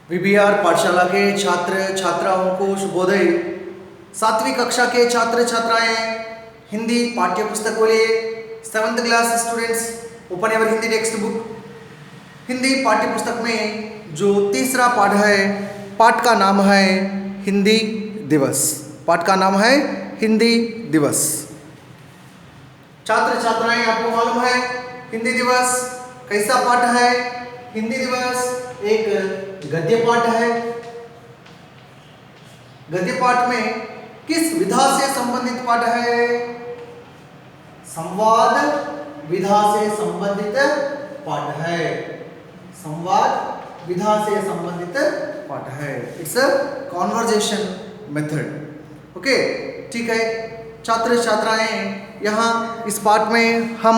VBR पाठशाला के छात्र छात्राओं को शुभोदय। 7वीं कक्षा के छात्र छात्राएं हिंदी पाठ्य पुस्तकों लिए 7th class students open ever Hindi text book Hindi पाठ्य पुस्तक में जो तीसरा पाठ है, पाठ का नाम है हिंदी दिवस। पाठ का नाम है हिंदी दिवस। छात्र छात्राएं, आपको मालूम है हिंदी दिवस कैसा पाठ है? हिंदी दिवस एक गद्य पाठ है। गद्य पाठ में किस विधा से संबंधित पाठ है? संवाद विधा से संबंधित पाठ है। संवाद विधा से संबंधित पाठ है। It's a conversation method. Okay, ठीक है छात्र छात्राएं, यहाँ इस पाठ में हम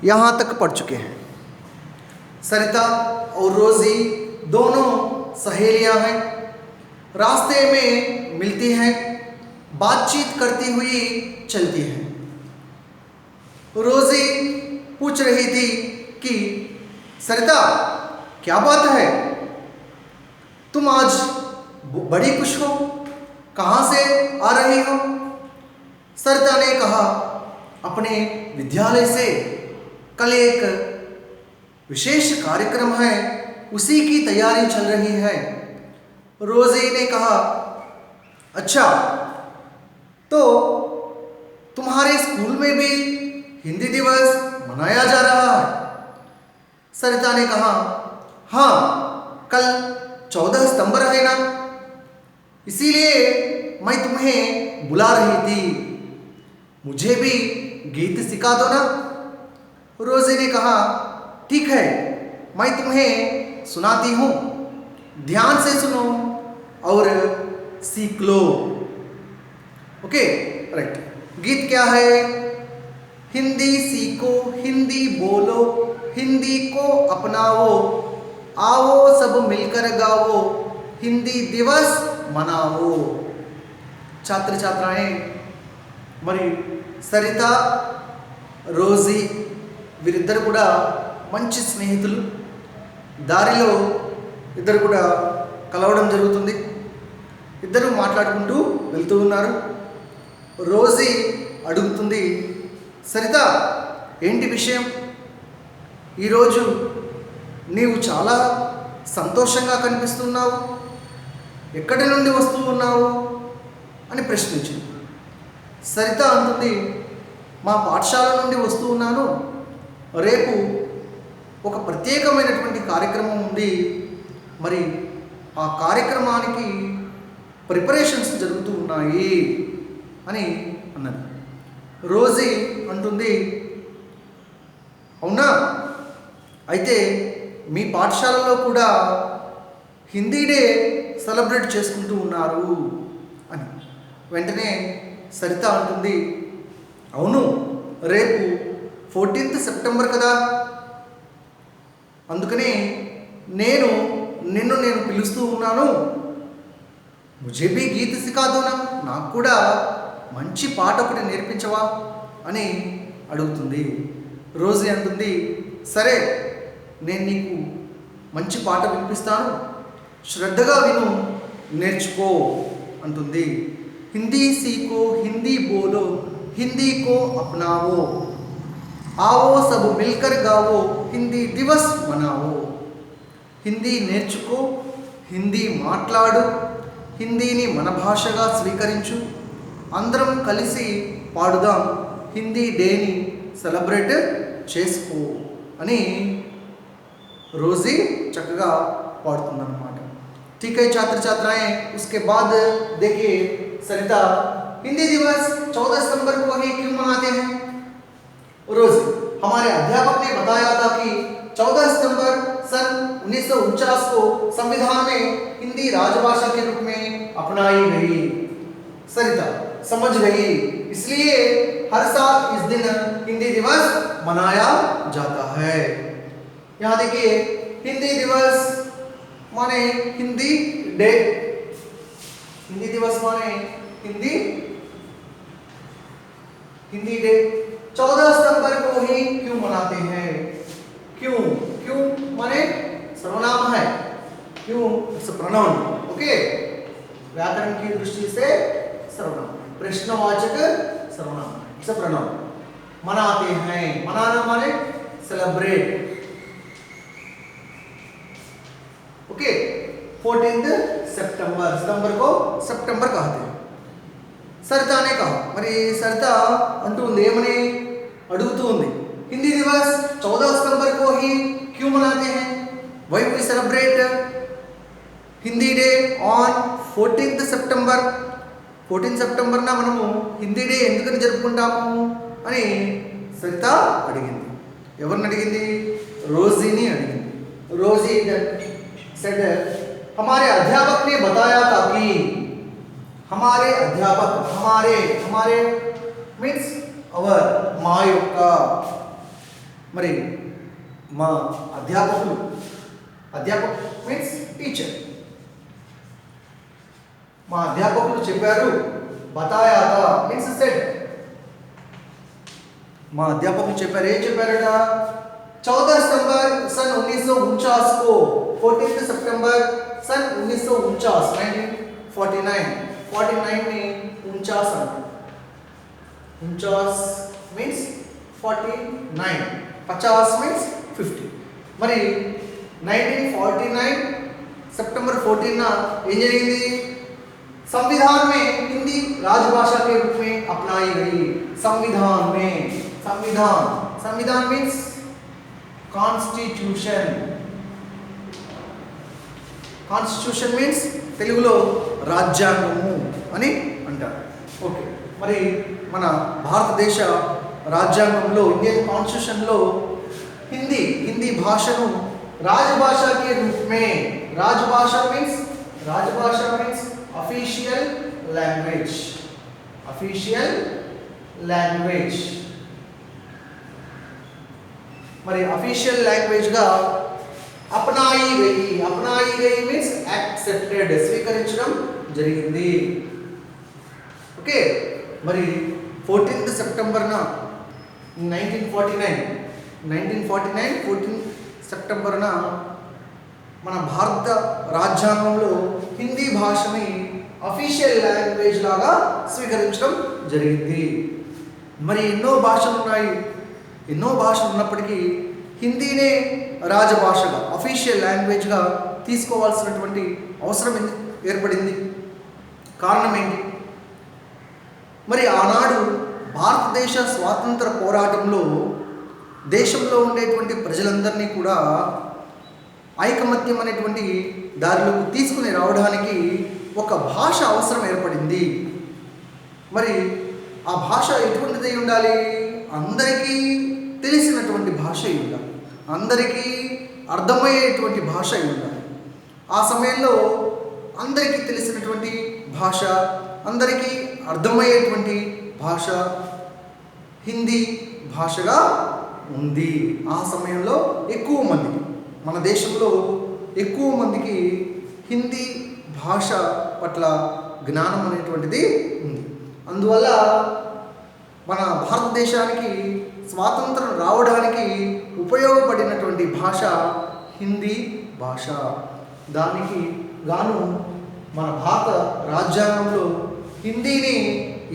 यहाँ तक पढ़ चुके हैं। सरिता और रोजी दोनों सहेलियां हैं। रास्ते में मिलती हैं, बातचीत करती हुई चलती हैं। रोजी पूछ रही थी कि सरिता, क्या बात है, तुम आज बड़ी खुश हो, कहाँ से आ रही हो? सरिता ने कहा, अपने विद्यालय से। कल एक विशेष कार्यक्रम है, उसी की तैयारी चल रही है। रोजी ने कहा, अच्छा, तो तुम्हारे स्कूल में भी हिंदी दिवस मनाया जा रहा है? सरिता ने कहा, हाँ, कल 14 सितंबर है ना, इसीलिए मैं तुम्हें बुला रही थी। मुझे भी गीत सिखा दो ना। रोजी ने कहा, ठीक है, मैं तुम्हें सुनाती हूँ, ध्यान से सुनो और सीख लो। Okay, right. गीत क्या है? हिंदी सीखो, हिंदी बोलो, हिंदी को अपनाओ, आओ सब मिलकर गाओ, हिंदी दिवस मनाओ। छात्र छात्राएं, మరి సరిత, రోజీ వీరిద్దరు కూడా మంచి స్నేహితులు. దారిలో ఇద్దరు కూడా కలవడం జరుగుతుంది. ఇద్దరు మాట్లాడుకుంటూ వెళ్తూ ఉన్నారు. రోజీ అడుగుతుంది, సరిత, ఏంటి విషయం? ఈరోజు నీవు చాలా సంతోషంగా కనిపిస్తున్నావు, ఎక్కడి నుండి వస్తూ ఉన్నావు అని ప్రశ్నించింది. సరిత అంటుంది, మా పాఠశాల నుండి వస్తూ ఉన్నాను, రేపు ఒక ప్రత్యేకమైనటువంటి కార్యక్రమం ఉంది, మరి ఆ కార్యక్రమానికి ప్రిపరేషన్స్ జరుగుతూ ఉన్నాయి అని అన్నది. రోజీ అంటుంది, అవునా, అయితే మీ పాఠశాలలో కూడా హిందీ డే సెలబ్రేట్ చేసుకుంటూ ఉన్నారు అని. వెంటనే సరిత అంటుంది, అవును, రేపు 14th సెప్టెంబర్ కదా, అందుకని నిన్ను పిలుస్తూ ఉన్నాను. ముझे भी గీత సిఖా దో నా, నాకు కూడా మంచి పాట ఒకటి నేర్పించవా అని అడుగుతుంది. రోజీ అంటుంది, సరే, నేను నీకు మంచి పాట వినిపిస్తాను, శ్రద్ధగా విను, నేర్చుకో అంటుంది. हिंदी सीखो, हिंदी बोलो, हिंदी को अपनाओ, आओ सब मिलकर गाओ, हिंदी दिवस मनाओ। हिंदी నేర్చుకో, హిందీ మాట్లాడు, హిందీని మన భాషగా స్వీకరించు, అందరం కలిసి పాడుదాం, హిందీ డేని సెలబ్రేట్ చేసుకో అని రోజీ చక్కగా పాడుతుందన్నమాట. ठीक है छात्र छात्राएं, उसके बाद देखिए सरिता, हिंदी दिवस 14 सितंबर को ही क्यों मनाते हैं? रोज हमारे अध्यापक ने बताया था कि 14 सितंबर सन 1949 को संविधान में हिंदी राजभाषा के रूप में अपनाई गई। सरिता समझ गई, इसलिए हर साल इस दिन हिंदी दिवस मनाया जाता है। यहाँ देखिए, हिंदी दिवस माने हिंदी डे, हिंदी दिवस माने हिंदी डे 14 सितंबर को ही क्यों मनाते हैं? क्यों माने सर्वनाम है, क्यों? It's a pronoun. ओके, व्याकरण की दृष्टि से सर्वनाम, प्रश्नवाचक सर्वनाम, इट्स अ प्रोनाउन. मनाते हैं, मनाना माने सेलिब्रेट. ओके, 14th सितंबर, सितंबर को सितंबर कहते हैं. సరిత అనే కహా, మరి సరిత అంటూ ఉంది, ఏమని అడుగుతూ ఉంది. హిందీ దివస్ 14 सितंबर को ही क्यों मनाते हैं? Why we celebrate Hindi day on 14th September? 14 సెప్టెంబర్న మనము హిందీ డే ఎందుకని జరుపుకుంటాము అని సరిత అడిగింది. ఎవరిని అడిగింది? రోజీని అడిగింది. రోజీ सेड हमारे अध्यापक ने बताया था कि हमारे अध्यापक, हमारे मीन्स अवर, మా యొక్క మరి మా అధ్యాపకులు, అధ్యాపక్ మీన్స్ టీచర్, మా అధ్యాపకులు చెప్పారు. బతాయా తా మీన్స్ సెడ్, మా అధ్యాపకులు చెప్పారు. ఏం చెప్పారట? 14 सितंबर सन 1949 को, 14 सितंबर सन 1949, 1949 में 49 अंటారు. 49 మీన్స్ 49, 50 మీన్స్ 50. మరి 1949 सितंबर 14 ఏం జరిగింది? संविधान में हिंदी राजभाषा के रूप में अपनाई गई. संविधान में, संविधान मीन्स కాన్స్టిట్యూషన్. కాన్స్టిట్యూషన్ మీన్స్ తెలుగులో రాజ్యాంగము అని అంటారు. ఓకే, మరి మన భారతదేశ రాజ్యాంగంలో, ఇండియన్ కాన్స్టిట్యూషన్లో హిందీ భాషను రాజభాషకి రూప్ మే, రాజభాష మీన్స్ అఫీషియల్ లాంగ్వేజ్, మరి అఫీషియల్ లాంగ్వేజ్గా అప్నాయి గయి మీన్స్ యాక్సెప్టెడ్, స్వీకరించడం జరిగింది. ఓకే, మరి 14th సెప్టెంబర్న 1949 14 సెప్టెంబర్న మన భారత రాజ్యాంగంలో హిందీ భాషని అఫీషియల్ లాంగ్వేజ్ లాగా స్వీకరించడం జరిగింది. మరి ఎన్నో భాషలు ఉన్నాయి. ఎన్నో భాషలు ఉన్నప్పటికీ హిందీనే రాజభాషగా, అఫీషియల్ లాంగ్వేజ్గా తీసుకోవాల్సినటువంటి అవసరం ఏర్పడింది. కారణం ఏంటి? మరి ఆనాడు భారతదేశ స్వాతంత్ర పోరాటంలో దేశంలో ఉండేటువంటి ప్రజలందరినీ కూడా ఐకమత్యం అనేటువంటి దారిలోకి తీసుకుని రావడానికి ఒక భాష అవసరం ఏర్పడింది. మరి ఆ భాష ఎటువంటిది ఉండాలి? అందరికీ తెలిసినటువంటి భాష ఉండాలి, అందరికీ అర్థమయ్యేటువంటి భాష ఉండాలి. ఆ సమయంలో అందరికీ తెలిసినటువంటి భాష, అందరికీ అర్థమయ్యేటువంటి భాష హిందీ భాషగా ఉంది. ఆ సమయంలో ఎక్కువ మందికి, మన దేశంలో ఎక్కువ మందికి హిందీ భాష పట్ల జ్ఞానం అనేటువంటిది ఉంది. అందువల్ల మన భారతదేశానికి స్వాతంత్రం రావడానికి ఉపయోగపడినటువంటి భాష హిందీ భాష. దానికి గాను మన భారత రాజ్యాంగంలో హిందీని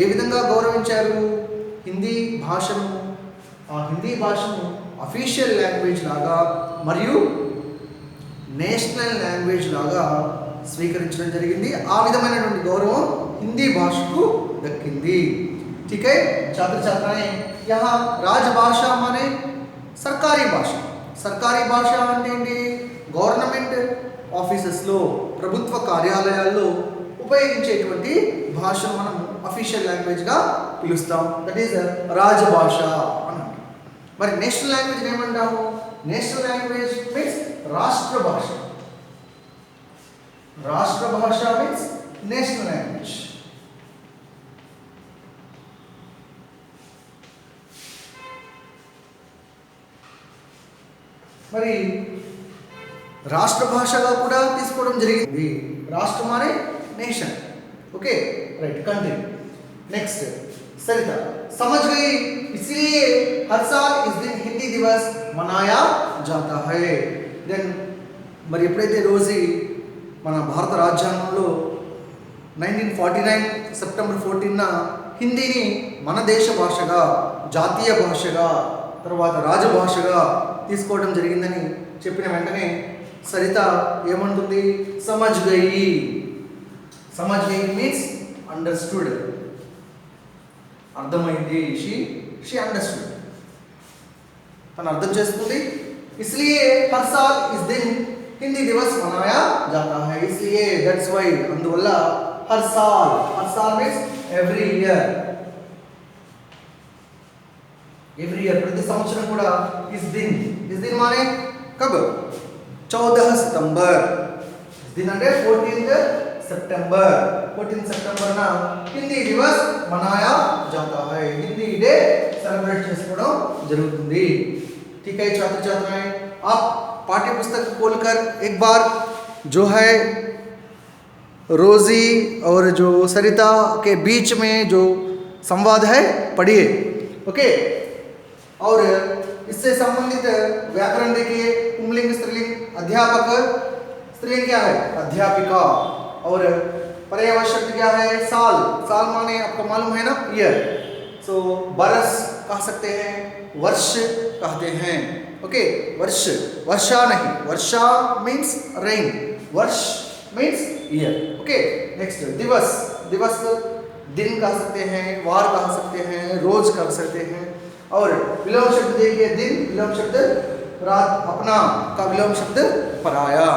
ఏ విధంగా గౌరవించారు? హిందీ భాషను అఫీషియల్ లాంగ్వేజ్ లాగా మరియు నేషనల్ లాంగ్వేజ్ లాగా స్వీకరించడం జరిగింది. ఆ విధమైనటువంటి గౌరవం హిందీ భాషకు దక్కింది. ठीक है छात्र छात्राएं, यहाँ राजभाषा माने सरकारी भाषा. सरकारी భాష అంటే ఏంటి? గవర్నమెంట్ ఆఫీసెస్లో, ప్రభుత్వ కార్యాలయాల్లో ఉపయోగించేటువంటి భాషను మనం అఫీషియల్ లాంగ్వేజ్గా పిలుస్తాం. దట్ ఈస్ రాజభాష అని అంటాం. మరి నేషనల్ లాంగ్వేజ్ ఏమంటాము? నేషనల్ లాంగ్వేజ్ మీన్స్ రాష్ట్ర భాష. రాష్ట్ర భాష మీన్స్ నేషనల్ లాంగ్వేజ్. మరి రాష్ట్ర భాషగా కూడా తీసుకోవడం జరిగింది. రాష్ట్రం అనే nation. Okay right, country. Next Sarita समझ गई, इसलिए हर साल इस दिन हिंदी दिवस मनाया जाता है. देन మరి ఎప్పుడైతే రోజీ మన భారత రాజ్యాంగంలో 1949 సెప్టెంబర్ 14న హిందీని మన దేశ భాషగా, జాతీయ భాషగా, తర్వాత రాజభాషగా తీసుకోవడం జరిగిందని చెప్పిన వెంటనే సరిత ఏమంటుంది? సమజ్ గయి. సమజ్ గయి మీన్స్ అండర్స్టూడ్, అర్థమైంది. షీ అండర్స్టూడ్, తను అర్థం చేసుకుంది. इसलिए हर साल इस दिन हिंदी दिवस मनाया जाता है. इसलिए दैट्स व्हाई, అందువల్ల हर साल means every year. ప్రతి సంవత్సరం కూడా इस दिन माने कब? 14 सितंबर. इस दिन అంటే 14 सितंबर ना हिंदी दिवस मनाया जाता है. हिंदी डे सेलिब्रेट చేసుకోవడం జరుగుతుంది. ठीक है छात्र छात्राएं, आप पाठ्य पुस्तक खोलकर एक बार जो है रोजी और जो सरिता के बीच में जो संवाद है पढ़िए. ओके, और इससे संबंधित व्याकरण देखिए. पुंलिंग स्त्रीलिंग. अध्यापक स्त्रीलिंग क्या है? अध्यापिका. और पर्यायवाची शब्द क्या है? साल. साल माने आपको मालूम है ना, ईयर. सो बरस कह सकते हैं, वर्ष कहते हैं. ओके, वर्षा नहीं, वर्षा मीन्स रेन, वर्ष मीन्स ईयर. ओके, नेक्स्ट दिवस. दिन कह सकते हैं, वार कह सकते हैं, रोज कह सकते हैं. और विलोम शब्द देखिए. दिन विलोम शब्द रात, अपना का विलोम शब्द पराया.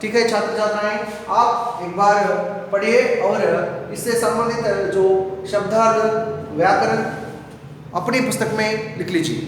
ठीक है छात्र छात्राएं, आप एक बार पढ़िए और इससे संबंधित जो शब्दार्थ व्याकरण अपनी पुस्तक में लिख लीजिए.